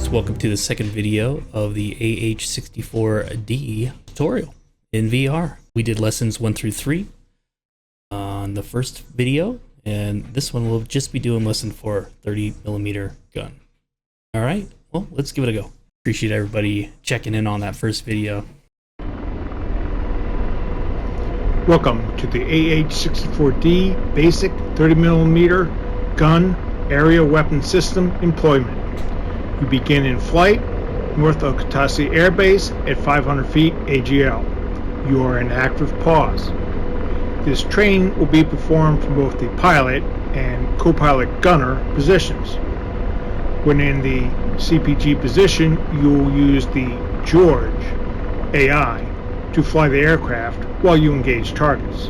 folks, welcome to the second video of the AH-64D tutorial in VR. We did lessons 1 through 3 on the first video, and this one we'll just be doing lesson 4, 30mm gun. Alright, well, let's give it a go. Appreciate everybody checking in on that first video. Welcome to the AH-64D basic 30mm gun area weapon system employment. You begin in flight north of Hotas Air Base at 500 feet AGL. You are in active pause. This training will be performed from both the pilot and co-pilot gunner positions. When in the CPG position, you will use the George AI to fly the aircraft while you engage targets.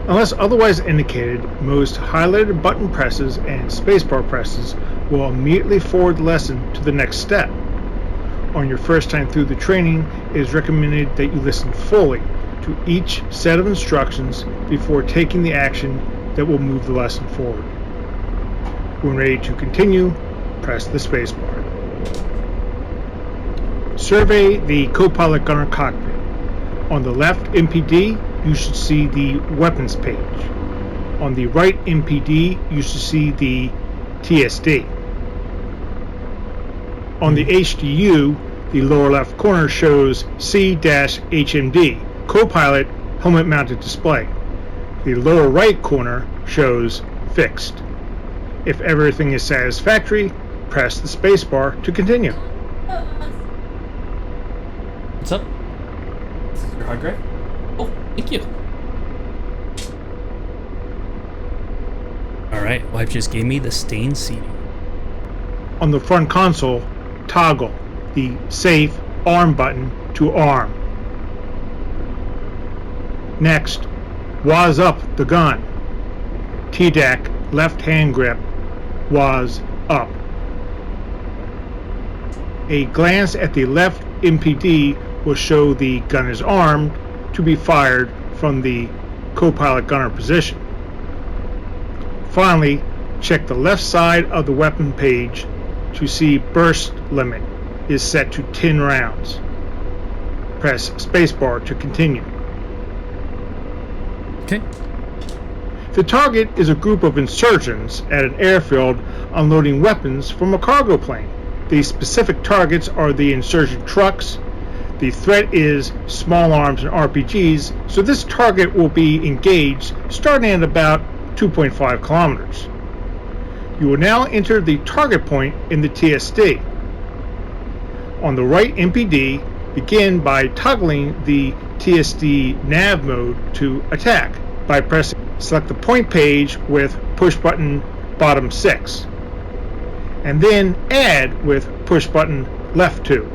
Unless otherwise indicated, most highlighted button presses and spacebar presses will immediately forward the lesson to the next step. On your first time through the training, it is recommended that you listen fully to each set of instructions before taking the action that will move the lesson forward. When ready to continue, press the spacebar. Survey the co-pilot gunner cockpit. On the left MPD, you should see the weapons page. On the right MPD, you should see the TSD. On the HDU, the lower left corner shows C-HMD, co-pilot helmet mounted display. The lower right corner shows fixed. If everything is satisfactory, press the spacebar to continue. What's up? This is your hard drive? Oh, thank you. Alright, wife just gave me the stained CD. On the front console, toggle the safe arm button to arm. Next, WAS up the gun. TDAC left hand grip, WAS up. A glance at the left MPD will show the gun is armed to be fired from the co-pilot gunner position. Finally, check the left side of the weapon page to see burst limit is set to 10 rounds. Press spacebar to continue. Okay. The target is a group of insurgents at an airfield unloading weapons from a cargo plane. The specific targets are the insurgent trucks. The threat is small arms and RPGs, so this target will be engaged starting at about 2.5 kilometers. You will now enter the target point in the TSD. On the right MPD, begin by toggling the TSD nav mode to attack by pressing select the point page with push button bottom 6, and then add with push button left 2.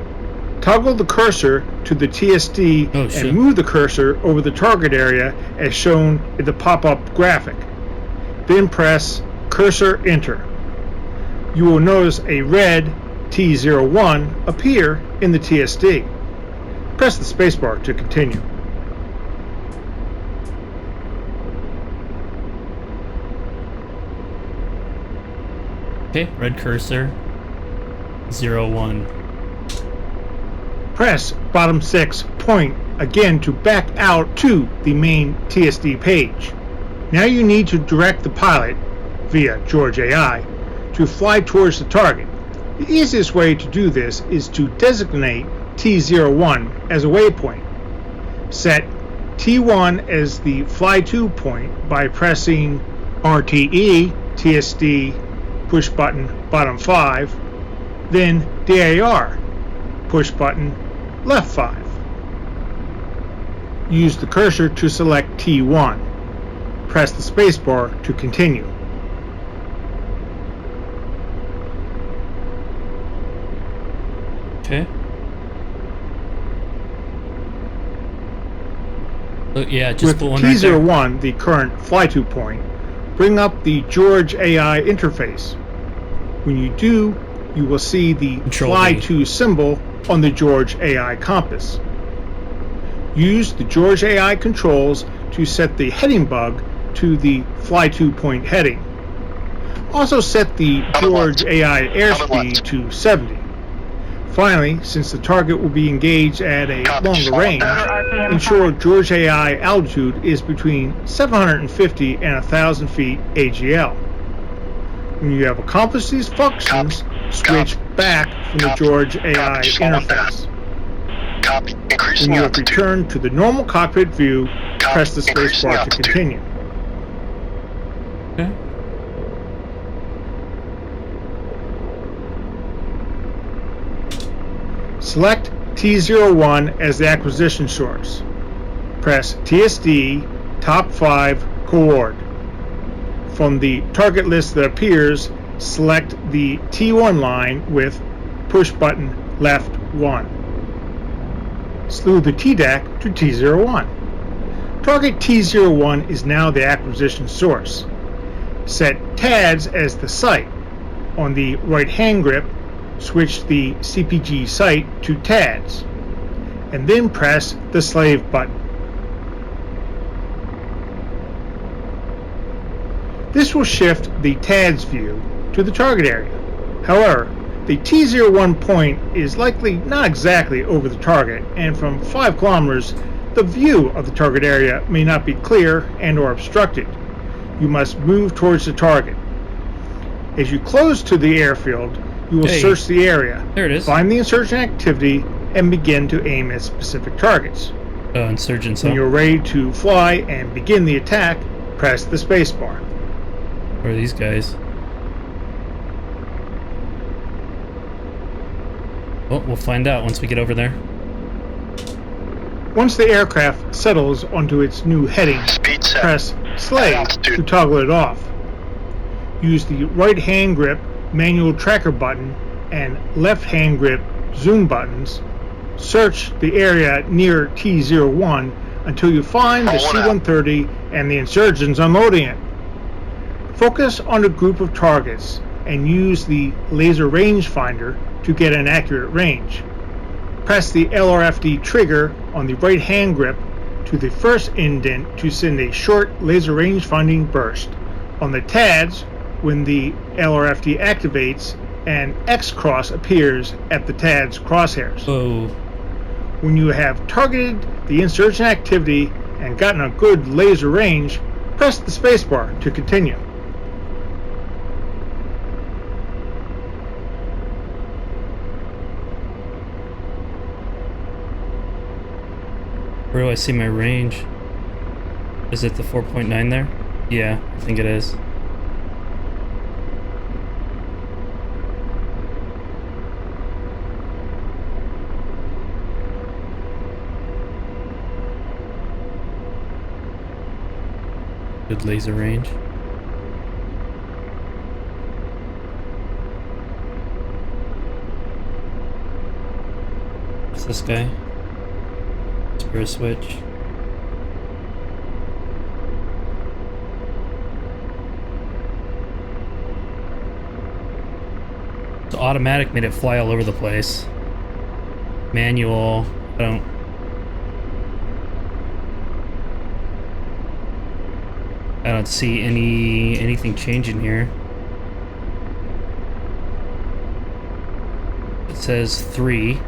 Toggle the cursor to the TSD and move the cursor over the target area as shown in the pop-up graphic. Then press cursor enter. You will notice a red T01 appear in the TSD. Press the spacebar to continue. Okay, red cursor, 01. Press bottom 6 point again to back out to the main TSD page. Now you need to direct the pilot, via George AI, to fly towards the target. The easiest way to do this is to designate T01 as a waypoint. Set T1 as the fly to point by pressing RTE, TSD, push button bottom 5, then DAR, push button left 5. Use the cursor to select T1. Press the spacebar to continue. Okay. Yeah, just with T01, the current fly-to point, bring up the George AI interface. When you do, you will see the fly-to symbol on the George AI compass. Use the George AI controls to set the heading bug to the fly-to point heading. Also set the George AI airspeed to 70. Finally, since the target will be engaged at a longer range, ensure George AI altitude is between 750 and 1,000 feet AGL. When you have accomplished these functions, switch back from the George AI interface. When you have returned to the normal cockpit view, press the spacebar to continue. Okay. Select T01 as the acquisition source. Press TSD top 5 coord. From the target list that appears, select the T1 line with push button left 1. Slew the TDAC to T01. Target T01 is now the acquisition source. Set TADS as the site. On the right hand grip, switch the CPG site to TADS, and then press the slave button. This will shift the TADS view to the target area. However, the T01 point is likely not exactly over the target, and from 5 kilometers, the view of the target area may not be clear and or obstructed. You must move towards the target. As you close to the airfield, you will search the area, there it is. Find the insurgent activity, and begin to aim at specific targets. Insurgents. When you're ready to fly and begin the attack, press the spacebar. Where are these guys? Well, we'll find out once we get over there. Once the aircraft settles onto its new heading, press slave to toggle it off. Use the right hand grip manual tracker button and left hand grip zoom buttons. Search the area near T01 until you find the C-130 and the insurgents unloading it. Focus on a group of targets and use the laser rangefinder to get an accurate range. Press the LRFD trigger on the right hand grip to the first indent to send a short laser range-finding burst. On the TADS, when the LRFD activates, an X-cross appears at the TADS crosshairs. Oh. When you have targeted the insurgent activity and gotten a good laser range, press the spacebar to continue. Where do I see my range? Is it the 4.9 there? Yeah, I think it is. Good laser range. What's this guy? Spare switch. The automatic made it fly all over the place. Manual, I don't see anything changing here. It says 3.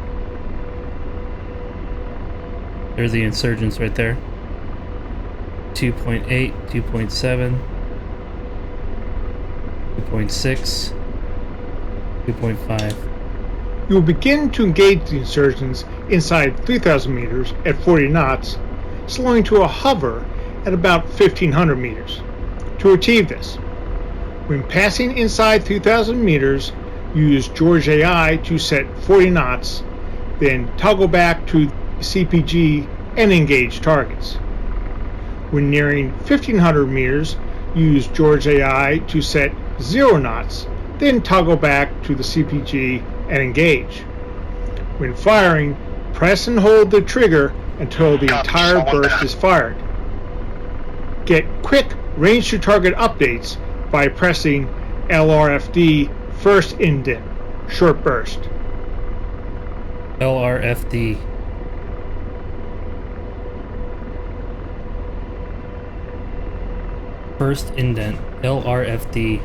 There's the insurgents right there. 2.8, 2.7, 2.6, 2.5. You will begin to engage the insurgents inside 3,000 meters at 40 knots, slowing to a hover at about 1,500 meters. To achieve this, when passing inside 3,000 meters, use George AI to set 40 knots, then toggle back to CPG and engage targets. When nearing 1,500 meters, use George AI to set 0 knots, then toggle back to the CPG and engage. When firing, press and hold the trigger until the entire burst is fired. Get quick range to target updates by pressing LRFD first indent, short burst. LRFD. First indent, LRFD.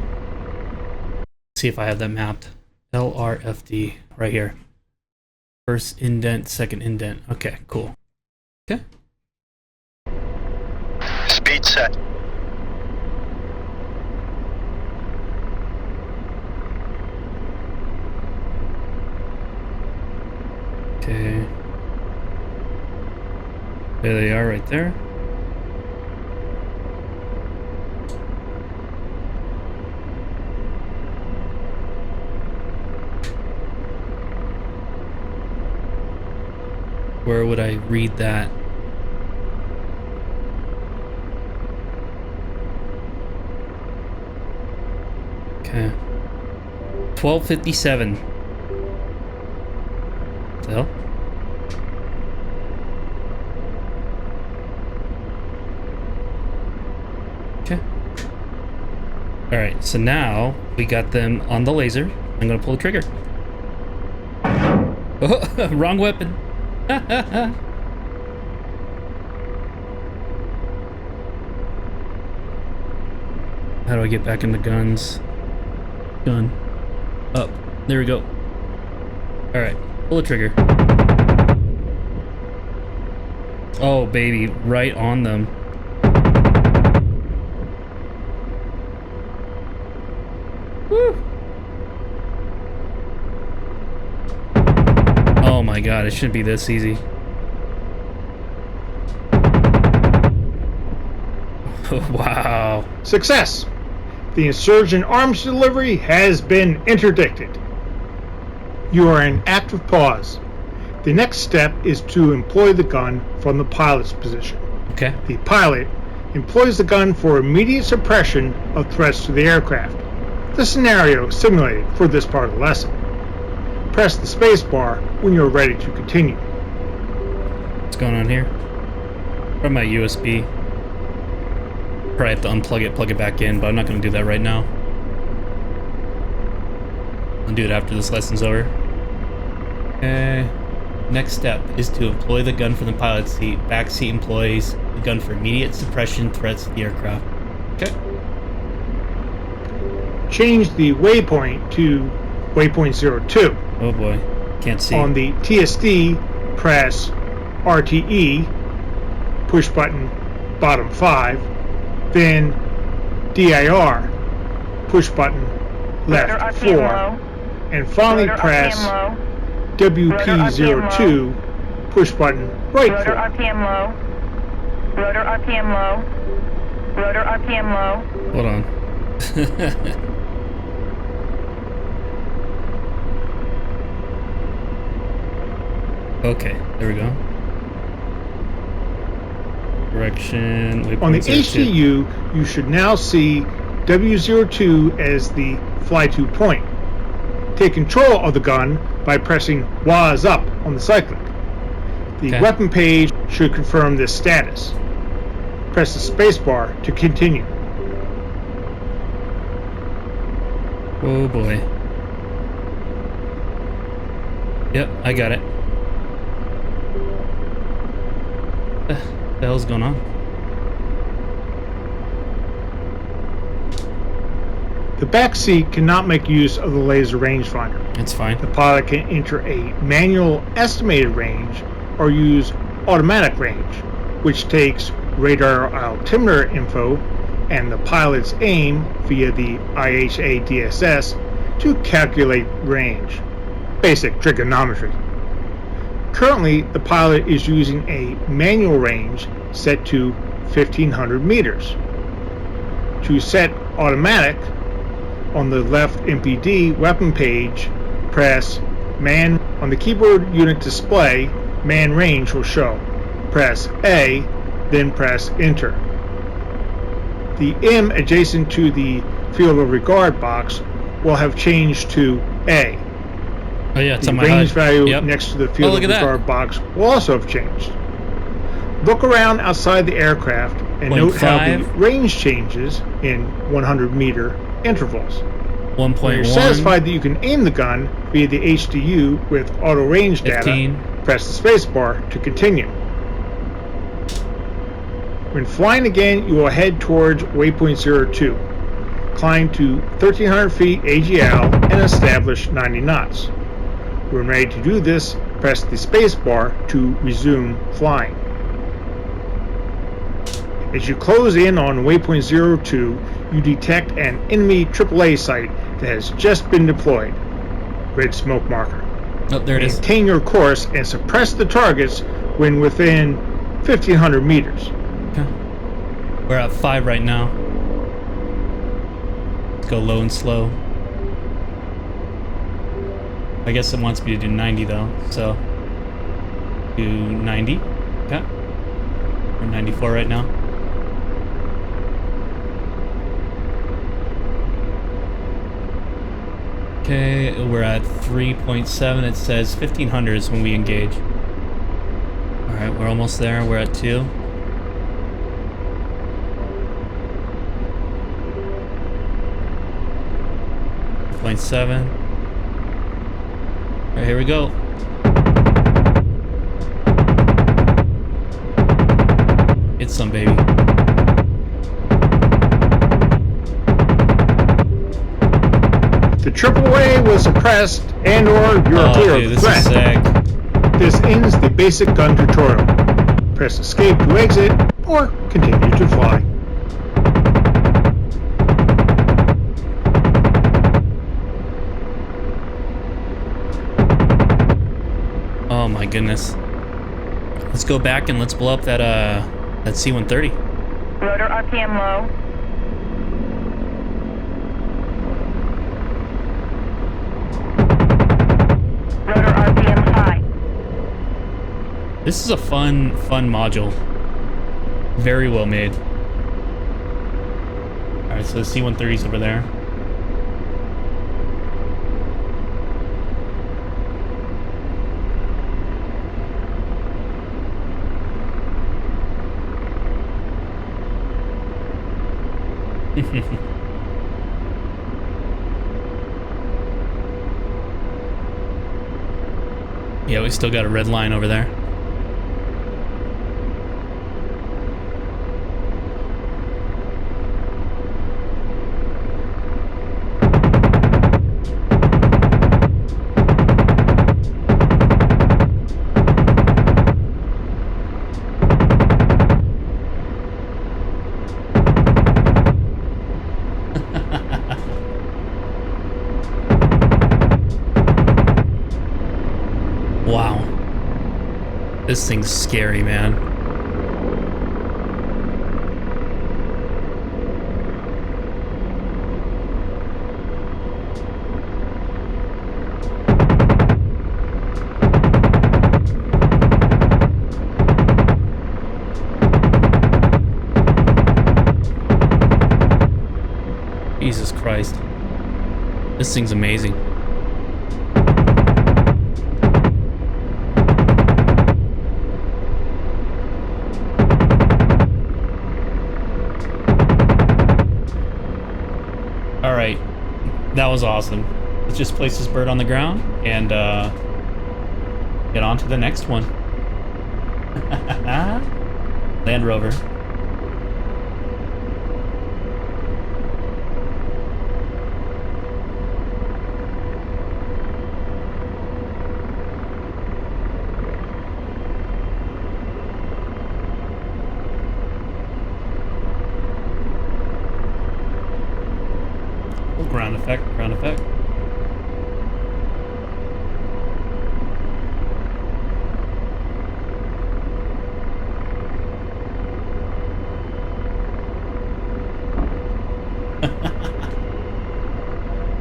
See if I have that mapped. LRFD, right here. First indent, second indent. Okay, cool. Okay. Speed set. Okay. There they are right there. Where would I read that? Okay. 12:57. What the hell? Okay. Alright, so now we got them on the laser. I'm gonna pull the trigger. Oh, wrong weapon. How do I get back in the guns? Gun. Up. There we go. Alright, pull the trigger. Oh, baby, right on them. Woo! Oh my god, it shouldn't be this easy. Wow. Success! The insurgent arms delivery has been interdicted. You are in active pause. The next step is to employ the gun from the pilot's position. Okay. The pilot employs the gun for immediate suppression of threats to the aircraft. The scenario simulated for this part of the lesson. Press the space bar when you're ready to continue. What's going on here? From my USB. Probably have to unplug it, plug it back in, but I'm not going to do that right now. I'll do it after this lesson's over. Okay. Next step is to employ the gun from the pilot's seat. Backseat employs the gun for immediate suppression threats to the aircraft. Okay. Change the waypoint to waypoint 02. Oh boy. Can't see. On the TSD, press RTE, push button bottom 5, then DIR, push button left 4, and finally press WP02, push button right 4. Rotor RPM low. Rotor RPM low. Rotor RPM low. Hold on. Okay, there we go. Correction. On the HDU, you should now see W02 as the fly-to point. Take control of the gun by pressing WAS up on the cyclic. The weapon page should confirm this status. Press the spacebar to continue. Oh boy. Yep, I got it. What the hell's going on? The back seat cannot make use of the laser rangefinder. It's fine. The pilot can enter a manual estimated range or use automatic range, which takes radar altimeter info and the pilot's aim via the IHA DSS to calculate range. Basic trigonometry. Currently, the pilot is using a manual range set to 1500 meters. To set automatic, on the left MPD weapon page, press man. On the keyboard unit display, man range will show. Press A, then press enter. The M adjacent to the field of regard box will have changed to A. Oh yeah, it's the on my range HUD. value Yep. next to the field of look at regard box will also have changed. Look around outside the aircraft and note how the 0.5. range changes in 100 meter intervals. When 1.1. you're satisfied that you can aim the gun via the HDU with auto range data, 15. press the spacebar to continue. When flying again, you will head towards waypoint 02. Climb to 1300 feet AGL and establish 90 knots. When ready to do this, Press the space bar to resume flying. As you close in on waypoint 02, you detect an enemy AAA site that has just been deployed. Red smoke marker. Oh, there it is. Maintain your course and suppress the targets when within 1,500 meters. Okay. We're at 5 right now. Let's go low and slow. I guess it wants me to do 90 though, so do 90. Okay. We're 94 right now. Okay, we're at 3.7. It says 1500 is when we engage. Alright, we're almost there. We're at 2. Point 7. Alright, here we go. It's some baby. The AAA was suppressed and/or you're clear of the this threat. is sick. This ends the basic gun tutorial. Press escape to exit or continue to fly. Oh my goodness. Let's go back and let's blow up that C-130. Rotor RPM low. Rotor RPM high. This is a fun module. Very well made. Alright, so the C-130's over there. Yeah, we still got a red line over there. Wow. This thing's scary, man. Jesus Christ. This thing's amazing. Alright, that was awesome. Let's just place this bird on the ground and get on to the next one. Land Rover. Ground effect, ground effect.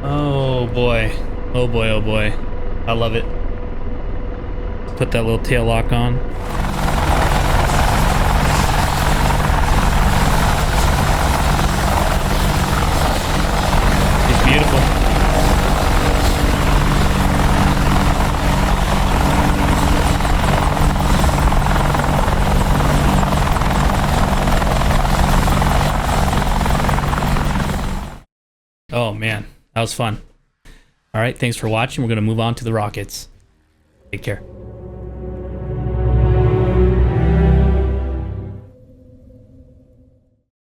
Oh boy. Oh boy, oh boy. I love it. Put that little tail lock on. Beautiful. Oh man, that was fun. All right, thanks for watching. We're going to move on to the rockets. Take care.